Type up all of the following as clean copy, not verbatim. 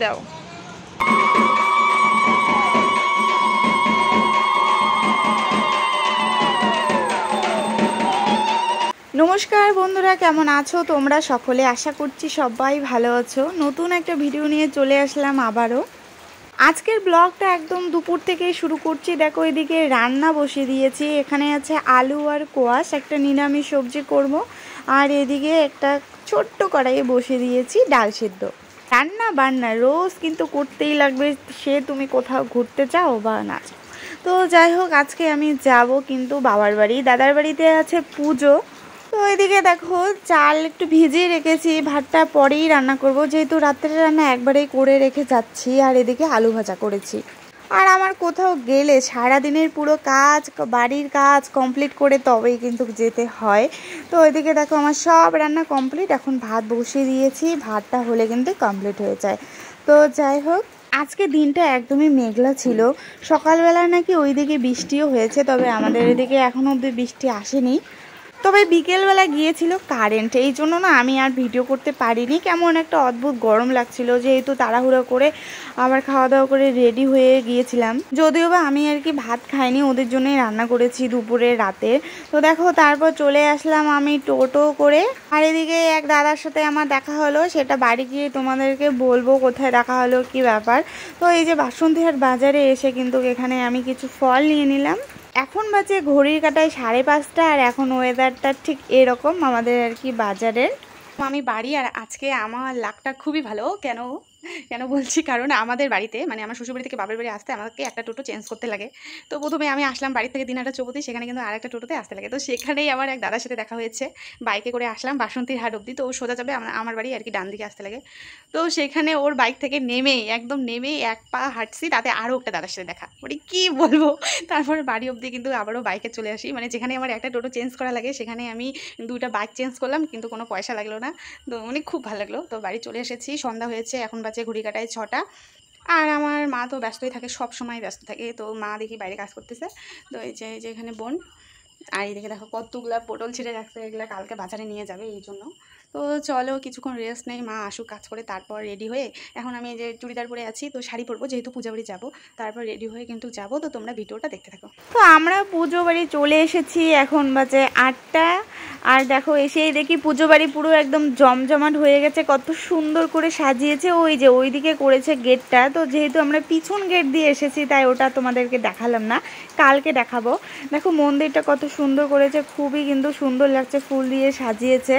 দাও। নমস্কার বন্ধুরা, কেমন আছো তোমরা সকলে? আশা করছি সবাই ভালো আছো। নতুন একটা ভিডিও নিয়ে চলে আসলাম আবারও। আজকের ব্লগটা একদম দুপুর থেকে শুরু করছি। দেখো এদিকে রান্না বসিয়ে দিয়েছি। এখানে আছে আলু আর কোয়াশ, একটা নিরামিষ সবজি করব। আর এদিকে একটা ছোট্ট কড়াইয়ে বসিয়ে দিয়েছি ডাল সিদ্ধ। রান্না বান্না রোজ কিন্তু করতেই লাগবে, সে তুমি কোথাও ঘুরতে চাও বা না চাও। তো যাই হোক, আজকে আমি যাব কিন্তু বাবার বাড়ি। দাদার বাড়িতে আছে পুজো। তো এদিকে দেখো চাল একটু ভিজিয়ে রেখেছি, ভাতটা পরেই রান্না করব, যেহেতু রাত্রে রান্না একবারেই করে রেখে যাচ্ছি। আর এদিকে আলু ভাজা করেছি। আর আমার কোথাও গেলে সারাদিনের পুরো কাজ, বাড়ির কাজ কমপ্লিট করে তবেই কিন্তু যেতে হয়। তো এদিকে দেখো আমার সব রান্না কমপ্লিট, এখন ভাত বসিয়ে দিয়েছি। ভাতটা হলে কিন্তু কমপ্লিট হয়ে যায়। তো যাই হোক, আজকে দিনটা একদমই মেঘলা ছিল। সকালবেলা নাকি ওইদিকে বৃষ্টিও হয়েছে, তবে আমাদের এদিকে এখনও অবধি বৃষ্টি আসেনি। তবে বিকেলবেলা গিয়েছিল কারেন্ট, এই জন্য না আমি আর ভিডিও করতে পারিনি। কেমন একটা অদ্ভুত গরম লাগছিল, যেহেতু তাড়াহুড়ো করে আবার খাওয়া দাওয়া করে রেডি হয়ে গিয়েছিলাম। যদিও বা আমি আর কি ভাত খাইনি, ওদের জন্যই রান্না করেছি দুপুরে রাতে। তো দেখো তারপর চলে আসলাম আমি টোটো করে। আর এদিকে এক দাদার সাথে আমার দেখা হলো, সেটা বাড়ি গিয়ে তোমাদেরকে বলবো কোথায় দেখা হলো, কি ব্যাপার। তো এই যে বাসন্তীহাট বাজারে এসে কিন্তু এখানে আমি কিছু ফল নিয়ে নিলাম। এখন বাজে ঘড়ির কাঁটায় 5:30, আর এখন ওয়েদারটা ঠিক এরকম আমাদের আর কি বাজারের। আমি বাড়ি, আর আজকে আমার লাকটা খুবই ভালো। কেন কেন বলছি, কারণ আমাদের বাড়িতে মানে আমার শ্বশুরবাড়ি থেকে বাবার বাড়ি আসতে আমাকে একটা টোটো চেঞ্জ করতে লাগে। তো প্রথমে আমি আসলাম বাড়ি থেকে দিনহাটা চৌপতি, সেখানে কিন্তু আর একটা টোটোতে আসতে লাগে। তো সেখানেই আমার এক দাদার সাথে দেখা হয়েছে। বাইকে করে আসলাম বাসন্তীর হাট অবধি। তো ও সোজা যাবে আমার বাড়ি আর কি, ডান দিকে আসতে লাগে। তো সেখানে ওর বাইক থেকে নেমেই এক পা হাঁটছি, তাতে আরও একটা দাদার সাথে দেখা, মানে কী বলবো। তারপরে বাড়ি অবধি কিন্তু আবারও বাইকে চলে আসি। মানে যেখানে আমার একটা টোটো চেঞ্জ করা লাগে সেখানে আমি দুইটা বাইক চেঞ্জ করলাম, কিন্তু কোনো পয়সা লাগলো না। তো মানে খুব ভালো লাগলো। তো বাড়ি চলে এসেছি, সন্ধ্যা হয়েছে, এখন বাজে ঘড়ি কাটায় 6টা। আর আমার মা তো ব্যস্তই থাকে, সব সময় ব্যস্ত থাকে। তো মা দেখি বাইরে কাজ করতেছে। তো এই যে এখানে বোন, আর এই দেখে দেখো কতগুলা পটল ছিঁড়ে রাখছে, এগুলো কালকে বাজারে নিয়ে যাবে এই জন্য। তো চলো কিছুক্ষণ রেস্ট নেই, মা আসুক কাজ করে, তারপর রেডি হয়ে এখন আমি এই যে চুড়িদার পরে আছি, তো শাড়ি পরবো যেহেতু পূজা বাড়ি যাবো। তারপর রেডি হয়ে কিন্তু যাবো। তো তোমরা ভিডিওটা দেখতে থাকো। তো আমরা পুজো বাড়ি চলে এসেছি, এখন বাজে 8টা। আর দেখো এসেই দেখি পুজো বাড়ি পুরো একদম জমজমাট হয়ে গেছে, কত সুন্দর করে সাজিয়েছে। ওই যে ওইদিকে করেছে গেটটা। তো যেহেতু আমরা পিছন গেট দিয়ে এসেছি, তাই ওটা তোমাদেরকে দেখালাম না, কালকে দেখাবো। দেখো মন্দিরটা কত সুন্দর করেছে, খুবই কিন্তু সুন্দর লাগছে, ফুল দিয়ে সাজিয়েছে।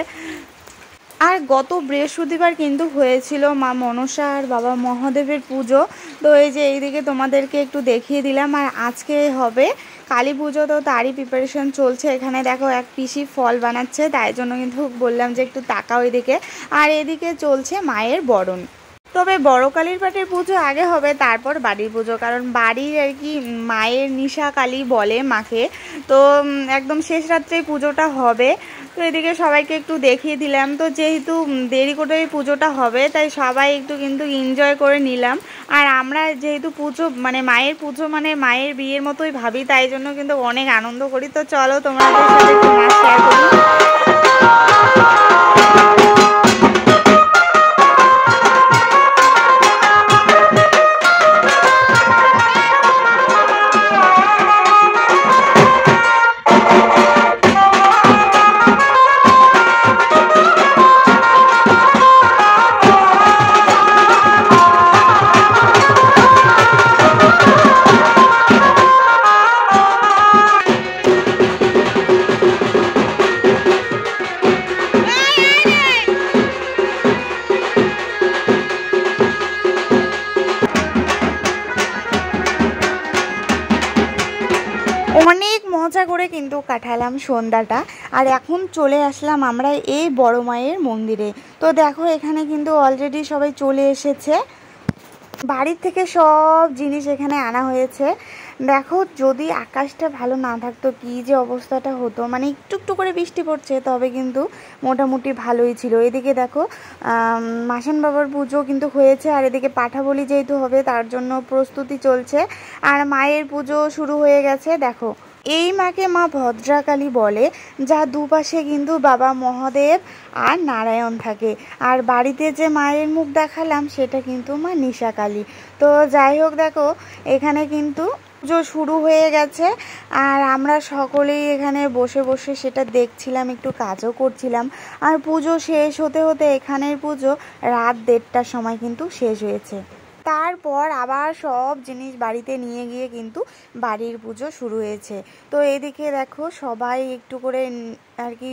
আর গত বৃহস্পতিবার কিন্তু হয়েছিল মা মনসা আর বাবা মহাদেবের পুজো। তো এই যে এইদিকে তোমাদেরকে একটু দেখিয়ে দিলাম। আর আজকে হবে কালী পুজো, তো তারই প্রিপারেশন চলছে। এখানে দেখো এক পিসি ফল বানাচ্ছে, তাই জন্য কিন্তু বললাম যে একটু তাকাও এদিকে। আর এদিকে চলছে মায়ের বরণ। তবে বড় কালীর পাটের পুজো আগে হবে, তারপর বাড়ির পুজো, কারণ বাড়ির আর কি মায়ের নিশা কালী বলে মাকে। তো একদম শেষ রাত্রেই পুজোটা হবে। তো এদিকে সবাইকে একটু দেখিয়ে দিলাম। তো যেহেতু দেরি করে পুজোটা হবে, তাই সবাই একটু কিন্তু এনজয় করে নিলাম। আর আমরা যেহেতু পুজো মানে মায়ের পুজো মানে মায়ের বিয়ের মতোই ভাবি, তাই জন্য কিন্তু অনেক আনন্দ করি। তো চলো তোমাদের সাথে একটু নাচ শেয়ার করি। অনেক মজা করে কিন্তু কাটালাম সন্ধ্যাটা। আর এখন চলে আসলাম আমরা এই বড় মায়ের মন্দিরে। তো দেখো এখানে কিন্তু অলরেডি সবাই চলে এসেছে, বাড়ির থেকে সব জিনিস এখানে আনা হয়েছে। দেখো যদি আকাশটা ভালো না থাকতো কি যে অবস্থাটা হতো, মানে একটু একটু করে বৃষ্টি পড়ছে, তবে কিন্তু মোটামুটি ভালোই ছিল। এদিকে দেখো মাসান বাবার পুজো কিন্তু হয়েছে, আর এদিকে পাঠাবলি যেহেতু হবে তার জন্য প্রস্তুতি চলছে। আর মায়ের পুজো শুরু হয়ে গেছে। দেখো এই মাকে মা ভদ্রাকালী বলে, যা দুপাশে কিন্তু বাবা মহাদেব আর নারায়ণ থাকে। আর বাড়িতে যে মায়ের মুখ দেখালাম সেটা কিন্তু মা নিশাকালী। তো যাই হোক, দেখো এখানে কিন্তু পুজো শুরু হয়ে গেছে আর আমরা সকলেই এখানে বসে বসে সেটা দেখছিলাম, একটু কাজও করছিলাম। আর পুজো শেষ হতে হতে এখানের পুজো রাত 1:30টার সময় কিন্তু শেষ হয়েছে। তারপর আবার সব জিনিস বাড়িতে নিয়ে গিয়ে কিন্তু বাড়ির পুজো শুরু হয়েছে। তো এদিকে দেখো সবাই একটু করে আর কি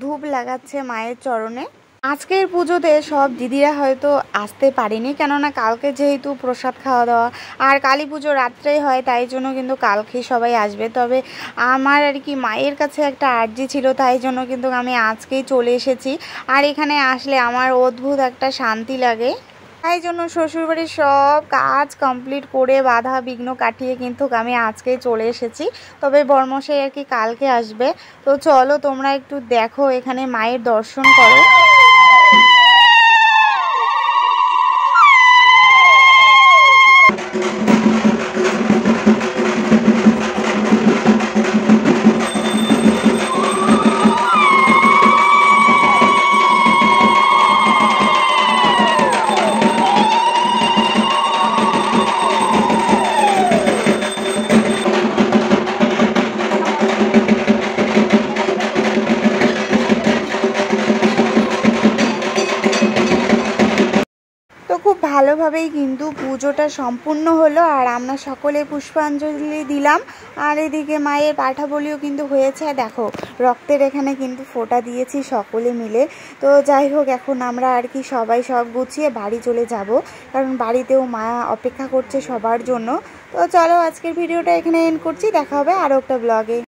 ধূপ লাগাচ্ছে মায়ের চরণে। আজকের পুজোতে সব দিদিরা হয়তো আসতে পারেনি, কেননা কালকে যেহেতু প্রসাদ খাওয়া দাওয়া আর কালী পুজো রাত্রেই হয়, তাই জন্য কিন্তু কালকেই সবাই আসবে। তবে আমার আর কি মায়ের কাছে একটা আর্জি ছিল, তাই জন্য কিন্তু আমি আজকেই চলে এসেছি। আর এখানে আসলে আমার অদ্ভুত একটা শান্তি লাগে, তাই জন্য শ্বশুরবাড়ির সব কাজ কমপ্লিট করে বাধা বিঘ্ন কাটিয়ে কিন্তু আমি আজকেই চলে এসেছি। তবে বর্মশাই আর কি কালকে আসবে। তো চলো তোমরা একটু দেখো, এখানে মায়ের দর্শন করো। তো খুব ভালোভাবেই কিন্তু পুজোটা সম্পূর্ণ হলো আর আমরা সকলে পুষ্পাঞ্জলি দিলাম। আর এদিকে মায়ের পাঠা বলিও কিন্তু হয়েছে, দেখো রক্তের এখানে কিন্তু ফোঁটা দিয়েছি সকলে মিলে। তো যাই হোক, এখন আমরা আর কি সবাই সব গুছিয়ে বাড়ি চলে যাব, কারণ বাড়িতেও মা অপেক্ষা করছে সবার জন্য। তো চলো আজকের ভিডিওটা এখানে এন্ড করছি, দেখা হবে আরও একটা ব্লগে।